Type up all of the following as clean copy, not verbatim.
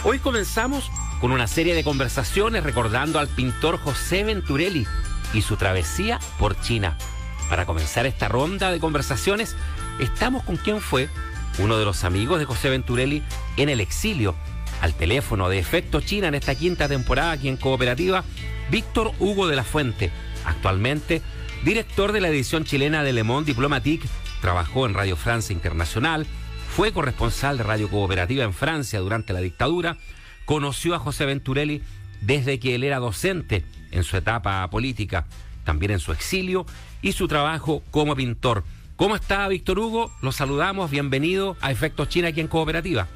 Hoy comenzamos con una serie de conversaciones recordando al pintor José Venturelli y su travesía por China. Para comenzar esta ronda de conversaciones, estamos con quien fue uno de los amigos de José Venturelli en el exilio. Al teléfono de Efecto China en esta quinta temporada aquí en Cooperativa, Víctor Hugo de la Fuente, actualmente director de la edición chilena de Le Monde Diplomatique, trabajó en Radio Francia Internacional, fue corresponsal de Radio Cooperativa en Francia durante la dictadura, conoció a José Venturelli desde que él era docente en su etapa política, también en su exilio y su trabajo como pintor. ¿Cómo está, Víctor Hugo? Los saludamos, bienvenido a Efectos China aquí en Cooperativa.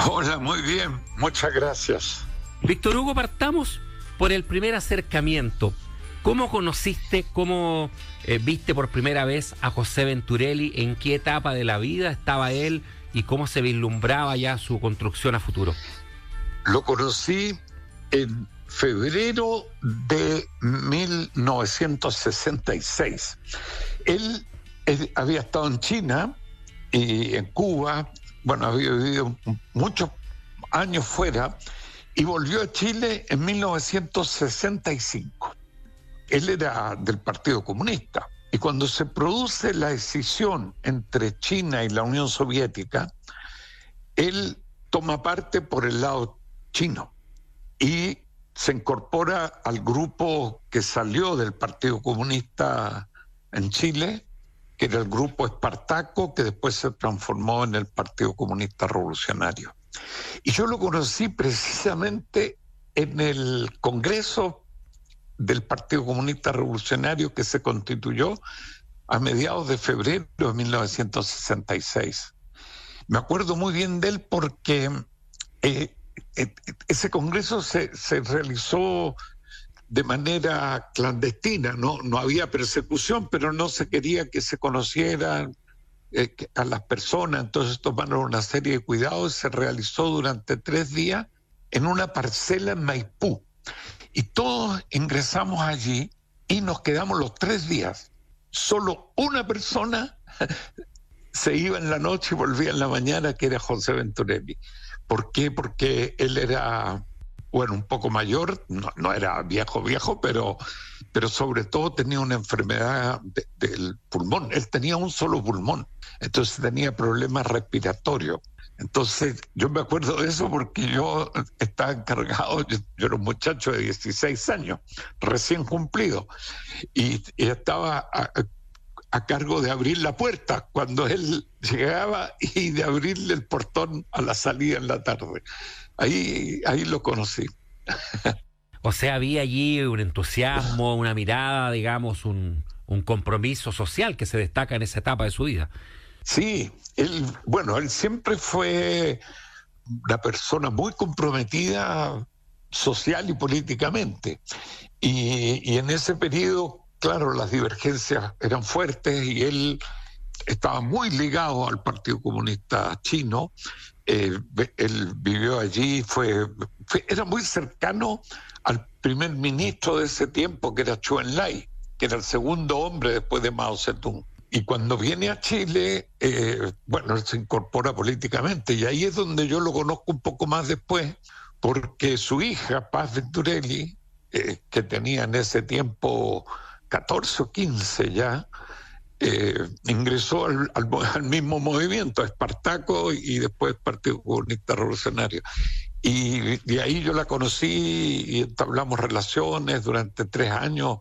Hola, muy bien, muchas gracias. Víctor Hugo, partamos por el primer acercamiento. ¿Cómo conociste, cómo viste por primera vez a José Venturelli? ¿En qué etapa de la vida estaba él y cómo se vislumbraba ya su construcción a futuro? Lo conocí en febrero de 1966. Él había estado en China y en Cuba, bueno, había vivido muchos años fuera y volvió a Chile en 1965. Él era del Partido Comunista y cuando se produce la escisión entre China y la Unión Soviética, él toma parte por el lado chino y se incorpora al grupo que salió del Partido Comunista en Chile, que era el grupo Espartaco, que después se transformó en el Partido Comunista Revolucionario. Y yo lo conocí precisamente en el Congreso del Partido Comunista Revolucionario que se constituyó a mediados de febrero de 1966. Me acuerdo muy bien de él porque ese congreso se realizó de manera clandestina, no había persecución, pero no se quería que se conocieran a las personas, entonces tomaron una serie de cuidados, se realizó durante 3 días en una parcela en Maipú. Y todos ingresamos allí y nos quedamos los 3 días. Solo una persona se iba en la noche y volvía en la mañana, que era José Venturelli. ¿Por qué? Porque él era, bueno, un poco mayor, no era viejo, pero sobre todo tenía una enfermedad del pulmón. Él tenía un solo pulmón, entonces tenía problemas respiratorios. Entonces, yo me acuerdo de eso porque yo estaba encargado, yo era un muchacho de 16 años, recién cumplido, y estaba a cargo de abrir la puerta cuando él llegaba y de abrirle el portón a la salida en la tarde. Ahí lo conocí. O sea, había allí un entusiasmo, una mirada, digamos, un compromiso social que se destaca en esa etapa de su vida. Sí, él siempre fue una persona muy comprometida social y políticamente. Y en ese periodo, claro, las divergencias eran fuertes y él estaba muy ligado al Partido Comunista Chino. Él vivió allí, era muy cercano al primer ministro de ese tiempo, que era Zhou Enlai, que era el segundo hombre después de Mao Zedong. Y cuando viene a Chile, él se incorpora políticamente. Y ahí es donde yo lo conozco un poco más después, porque su hija, Paz Venturelli, que tenía en ese tiempo 14 o 15 ya, ingresó al mismo movimiento, Espartaco y después Partido Comunista Revolucionario. Y ahí yo la conocí y entablamos relaciones durante 3 años.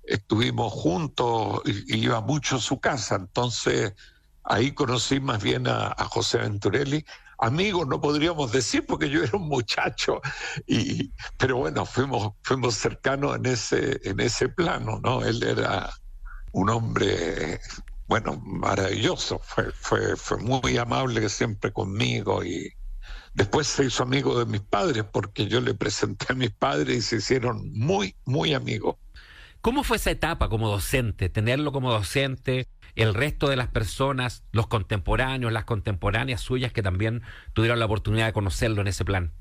Estuvimos juntos y iba mucho a su casa, entonces ahí conocí más bien a José Venturelli. Amigos no podríamos decir porque yo era un muchacho, pero bueno, fuimos cercanos en ese plano, ¿no? Él era un hombre, maravilloso, fue muy amable siempre conmigo y después se hizo amigo de mis padres porque yo le presenté a mis padres y se hicieron muy, muy amigos. ¿Cómo fue esa etapa como docente, tenerlo como docente, el resto de las personas, los contemporáneos, las contemporáneas suyas que también tuvieron la oportunidad de conocerlo en ese plan?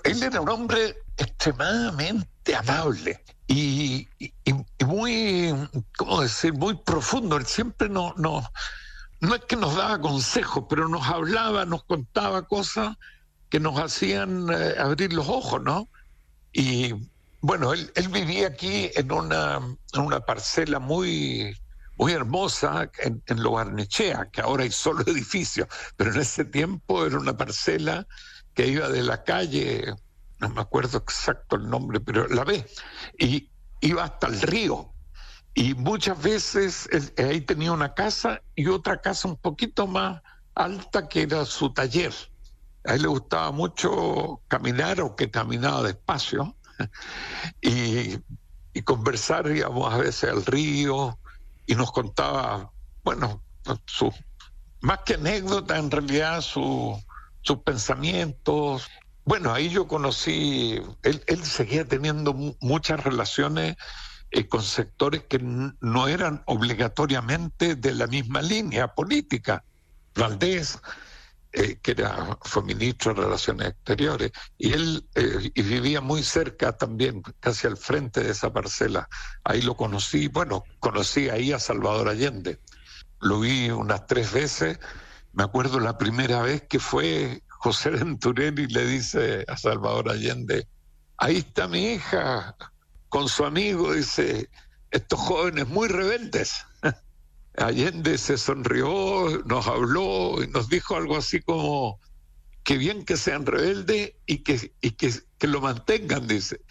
Él era un hombre extremadamente amable y muy, ¿cómo decir?, muy profundo. Él siempre no es que nos daba consejos, pero nos hablaba, nos contaba cosas que nos hacían abrir los ojos, ¿no? Y bueno, él vivía aquí en una parcela muy hermosa en Lo Barnechea, que ahora hay solo edificios, pero en ese tiempo era una parcela que iba de la calle, no me acuerdo exacto el nombre, pero la ve, y iba hasta el río. Y muchas veces ahí tenía una casa y otra casa un poquito más alta que era su taller. A él le gustaba mucho caminar, o que caminaba despacio, y conversar, íbamos a veces al río, y nos contaba, bueno, más que anécdota, en realidad sus pensamientos. Bueno, ahí yo conocí, él seguía teniendo muchas relaciones con sectores que no eran obligatoriamente de la misma línea política. Valdés, fue ministro de Relaciones Exteriores, y él y vivía muy cerca también, casi al frente de esa parcela. Ahí lo conocí, bueno, conocí ahí a Salvador Allende. Lo vi unas 3 veces. Me acuerdo la primera vez que fue José Venturelli, le dice a Salvador Allende: ahí está mi hija con su amigo, dice, estos jóvenes muy rebeldes. Allende se sonrió, nos habló y nos dijo algo así como: que bien que sean rebeldes y que lo mantengan, dice,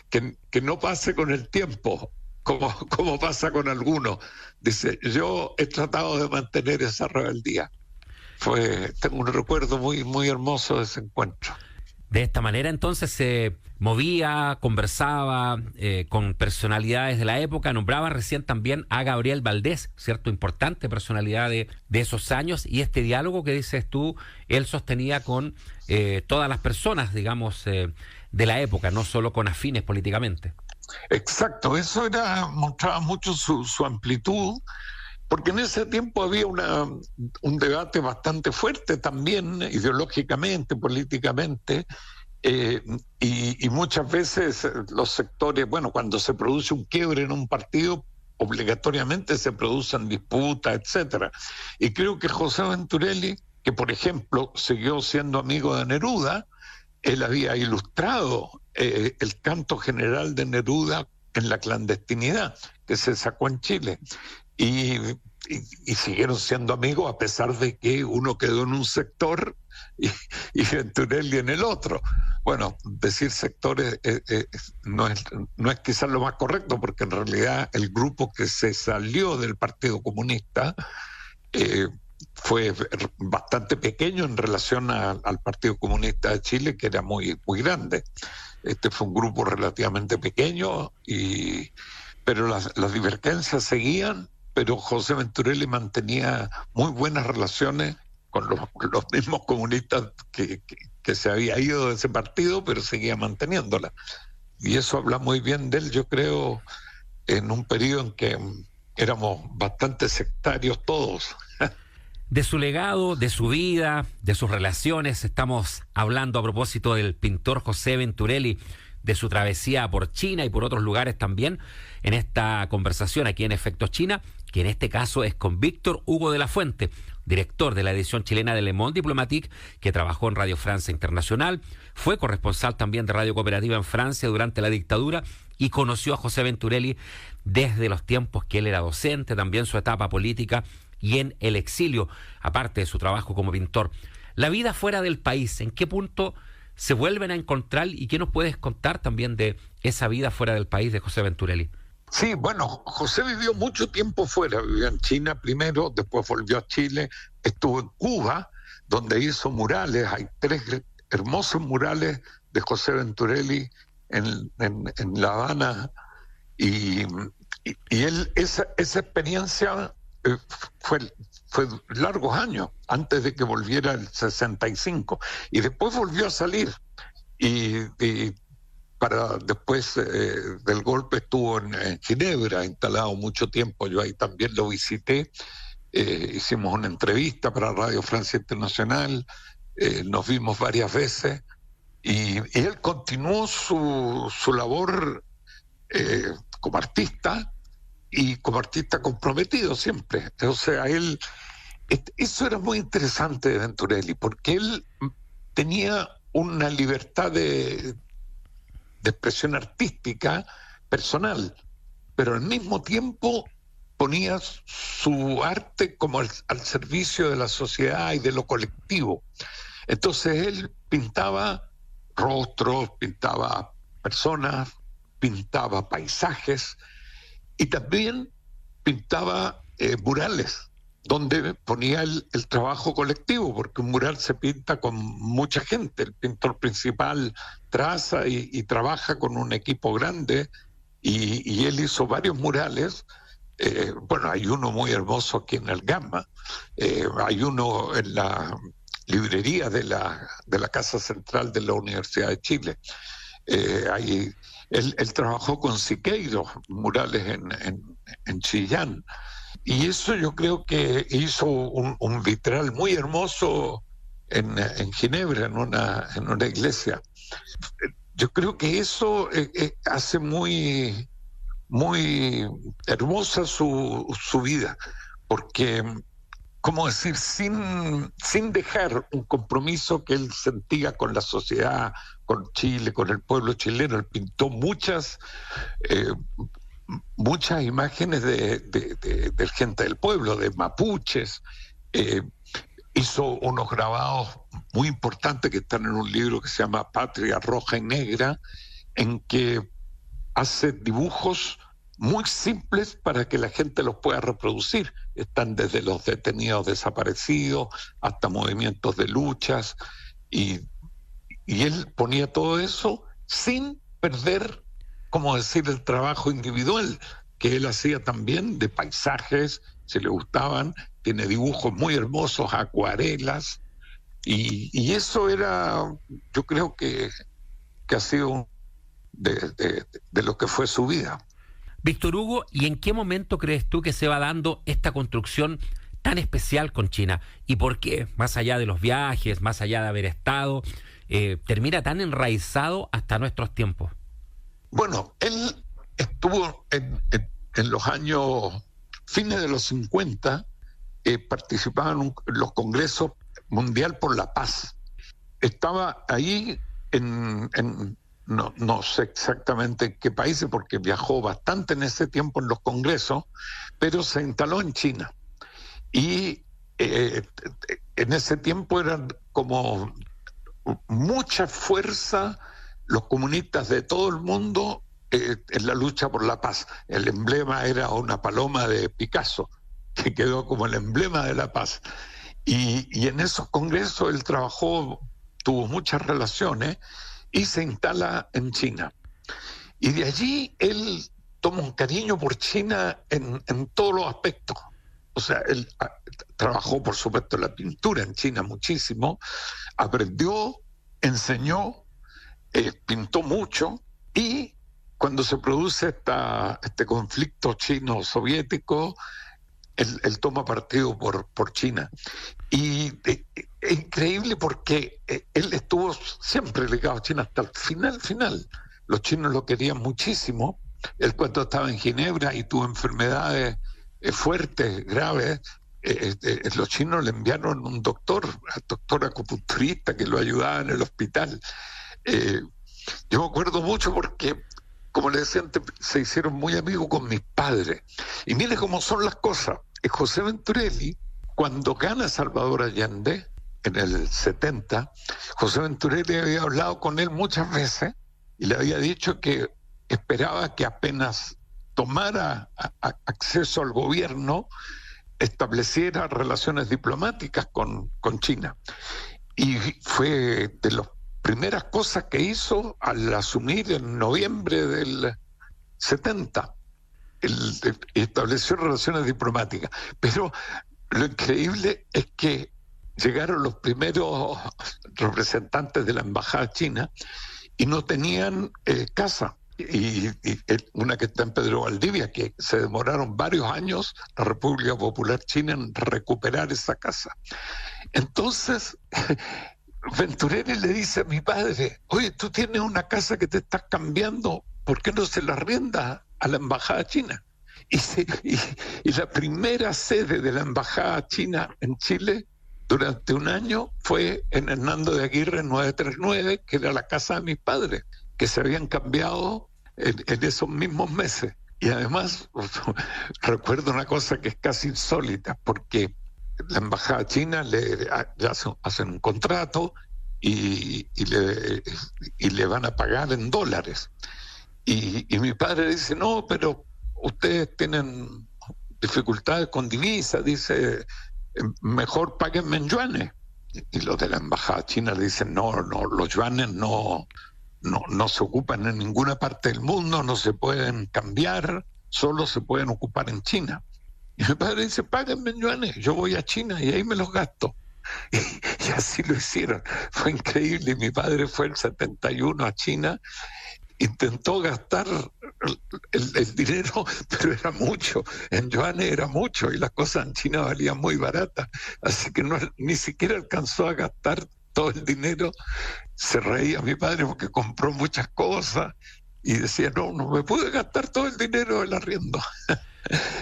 que no pase con el tiempo, como pasa con algunos. Dice, yo he tratado de mantener esa rebeldía. Tengo un recuerdo muy, muy hermoso de ese encuentro. De esta manera entonces se movía, conversaba con personalidades de la época. Nombraba recién también a Gabriel Valdés, cierto, importante personalidad de esos años, y este diálogo que dices tú, él sostenía con todas las personas, digamos, de la época, no solo con afines políticamente. Exacto, eso mostraba mucho su amplitud, porque en ese tiempo había un debate bastante fuerte también, ideológicamente, políticamente, y muchas veces los sectores, bueno, cuando se produce un quiebre en un partido, obligatoriamente se producen disputas, etcétera. Y creo que José Venturelli, que por ejemplo siguió siendo amigo de Neruda, él había ilustrado el canto general de Neruda en la clandestinidad, que se sacó en Chile. Y siguieron siendo amigos, a pesar de que uno quedó en un sector y Venturelli en el otro. Bueno, decir sectores no es quizás lo más correcto, porque en realidad el grupo que se salió del Partido Comunista fue bastante pequeño en relación al Partido Comunista de Chile, que era muy, muy grande. Este fue un grupo relativamente pequeño, pero las divergencias seguían. Pero José Venturelli mantenía muy buenas relaciones con los mismos comunistas que se había ido de ese partido, pero seguía manteniéndola. Y eso habla muy bien de él, yo creo, en un periodo en que éramos bastante sectarios todos. De su legado, de su vida, de sus relaciones, estamos hablando a propósito del pintor José Venturelli, de su travesía por China y por otros lugares también, en esta conversación aquí en Efectos China, que en este caso es con Víctor Hugo de la Fuente, director de la edición chilena de Le Monde Diplomatique, que trabajó en Radio Francia Internacional, fue corresponsal también de Radio Cooperativa en Francia durante la dictadura y conoció a José Venturelli desde los tiempos que él era docente, también su etapa política y en el exilio, aparte de su trabajo como pintor. La vida fuera del país, ¿en qué punto se vuelven a encontrar y qué nos puedes contar también de esa vida fuera del país de José Venturelli? Sí, bueno, José vivió mucho tiempo fuera, vivió en China primero, después volvió a Chile, estuvo en Cuba, donde hizo murales. Hay 3 hermosos murales de José Venturelli en La Habana, y él, esa experiencia fue largos años, antes de que volviera el 65, y después volvió a salir, y para después del golpe estuvo en Ginebra, instalado mucho tiempo. Yo ahí también lo visité, hicimos una entrevista para Radio Francia Internacional, nos vimos varias veces, y él continuó su labor como artista, y como artista comprometido siempre. O sea, eso era muy interesante de Venturelli, porque él tenía una libertad de expresión artística personal, pero al mismo tiempo ponía su arte como al servicio de la sociedad y de lo colectivo. Entonces él pintaba rostros, pintaba personas, pintaba paisajes y también pintaba murales, donde ponía el trabajo colectivo, porque un mural se pinta con mucha gente. El pintor principal traza y trabaja con un equipo grande, y él hizo varios murales. Bueno, hay uno muy hermoso aquí en el Gamma, hay uno en la librería de la Casa Central de la Universidad de Chile. Él trabajó con Siqueiros, murales en Chillán, y eso yo creo que hizo un vitral muy hermoso en Ginebra, en una iglesia. Yo creo que eso hace muy hermosa su vida, porque, ¿cómo decir?, sin dejar un compromiso que él sentía con la sociedad, con Chile, con el pueblo chileno. Él pintó muchas imágenes de gente del pueblo, de mapuches. Hizo unos grabados muy importantes que están en un libro que se llama Patria Roja y Negra, en que hace dibujos muy simples para que la gente los pueda reproducir. Están desde los detenidos desaparecidos hasta movimientos de luchas, y él ponía todo eso sin perder, como decir, el trabajo individual que él hacía también de paisajes, si le gustaban. Tiene dibujos muy hermosos, acuarelas, y eso era, yo creo que ha sido de lo que fue su vida. Víctor Hugo, ¿y en qué momento crees tú que se va dando esta construcción tan especial con China? ¿Y por qué, más allá de los viajes, más allá de haber estado, termina tan enraizado hasta nuestros tiempos? Bueno, él estuvo en los años, fines de los 50, participaba en los congresos Mundial por la Paz. Estaba ahí no sé exactamente en qué países, porque viajó bastante en ese tiempo en los congresos, pero se instaló en China. Y en ese tiempo eran como mucha fuerza los comunistas de todo el mundo en la lucha por la paz. El emblema era una paloma de Picasso, que quedó como el emblema de la paz. Y en esos congresos él trabajó, tuvo muchas relaciones, y se instala en China. Y de allí él toma un cariño por China en todos los aspectos. O sea, él trabajó, por supuesto, la pintura en China muchísimo, aprendió, enseñó, pintó mucho, y cuando se produce este conflicto chino-soviético, él toma partido por China. Y es increíble porque él estuvo siempre ligado a China hasta el final. Los chinos lo querían muchísimo. Él, cuando estaba en Ginebra y tuvo enfermedades fuertes, graves, los chinos le enviaron un doctor acupunturista que lo ayudaba en el hospital. Yo me acuerdo mucho porque, como le decía antes, se hicieron muy amigos con mis padres. Y mire cómo son las cosas. José Venturelli, cuando gana Salvador Allende en el 70, José Venturelli había hablado con él muchas veces y le había dicho que esperaba que apenas tomara acceso al gobierno, estableciera relaciones diplomáticas con China. Y fue de las primeras cosas que hizo al asumir en noviembre del 70. Estableció relaciones diplomáticas. Pero lo increíble es que llegaron los primeros representantes de la embajada china y no tenían casa. Y una que está en Pedro Valdivia, que se demoraron varios años, la República Popular China, en recuperar esa casa. Entonces, Venturelli le dice a mi padre: oye, tú tienes una casa que te estás cambiando, ¿por qué no se la arriendas a la embajada china? Y la primera sede de la embajada china en Chile durante un año fue en Hernando de Aguirre 939, que era la casa de mis padres, que se habían cambiado en esos mismos meses. Y además recuerdo una cosa que es casi insólita, porque la embajada china ya hacen un contrato y le van a pagar en dólares. Y mi padre dice, no, pero ustedes tienen dificultades con divisas, dice, mejor páguenme en yuanes. Y los de la embajada china le dicen, no, los yuanes no se ocupan en ninguna parte del mundo, no se pueden cambiar, solo se pueden ocupar en China. Y mi padre dice, páguenme en yuanes, yo voy a China y ahí me los gasto. Y así lo hicieron. Fue increíble. Mi padre fue el 71 a China, intentó gastar el dinero, pero era mucho. En yuanes era mucho y las cosas en China valían muy baratas. Así que ni siquiera alcanzó a gastar todo el dinero. Se reía mi padre porque compró muchas cosas y decía, no me pude gastar todo el dinero del arriendo.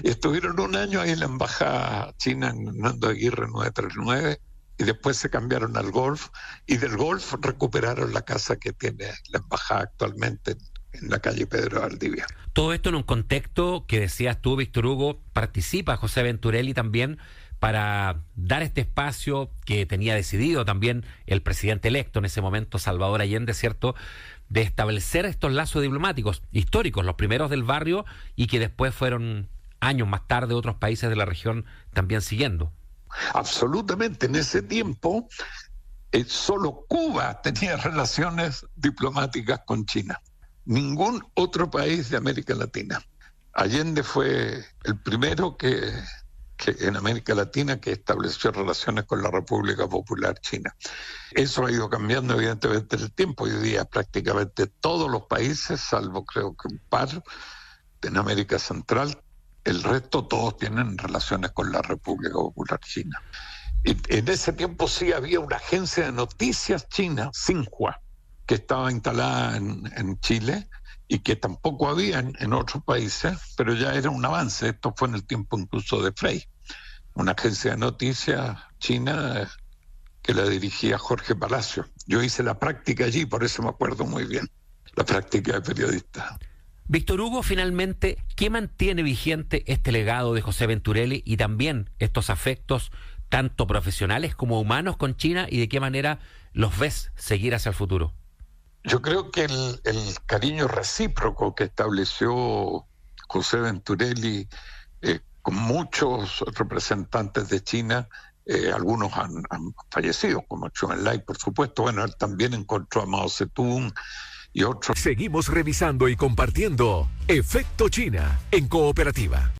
Y estuvieron un año ahí en la embajada china en Hernando Aguirre 939 y después se cambiaron al Golf y del Golf recuperaron la casa que tiene la embajada actualmente en la calle Pedro Valdivia. Todo esto en un contexto que decías tú, Víctor Hugo, participa José Venturelli también para dar este espacio que tenía decidido también el presidente electo en ese momento, Salvador Allende, ¿cierto?, de establecer estos lazos diplomáticos históricos, los primeros del barrio, y que después fueron años más tarde otros países de la región también siguiendo. Absolutamente. En ese tiempo solo Cuba tenía relaciones diplomáticas con China. Ningún otro país de América Latina. Allende fue el primero que en América Latina que estableció relaciones con la República Popular China. Eso ha ido cambiando evidentemente en el tiempo. Hoy día prácticamente todos los países, salvo creo que un par en América Central, el resto todos tienen relaciones con la República Popular China. Y en ese tiempo sí había una agencia de noticias china, Xinhua, que estaba instalada en Chile y que tampoco había en otros países, pero ya era un avance. Esto fue en el tiempo incluso de Frei, una agencia de noticias china que la dirigía Jorge Palacio. Yo hice la práctica allí, por eso me acuerdo muy bien, la práctica de periodista. Víctor Hugo, finalmente, ¿qué mantiene vigente este legado de José Venturelli y también estos afectos tanto profesionales como humanos con China, y de qué manera los ves seguir hacia el futuro? Yo creo que el cariño recíproco que estableció José Venturelli con muchos representantes de China, algunos han fallecido, como Zhou Enlai, por supuesto. Bueno, él también encontró a Mao Zedong y otros. Seguimos revisando y compartiendo Efecto China en Cooperativa.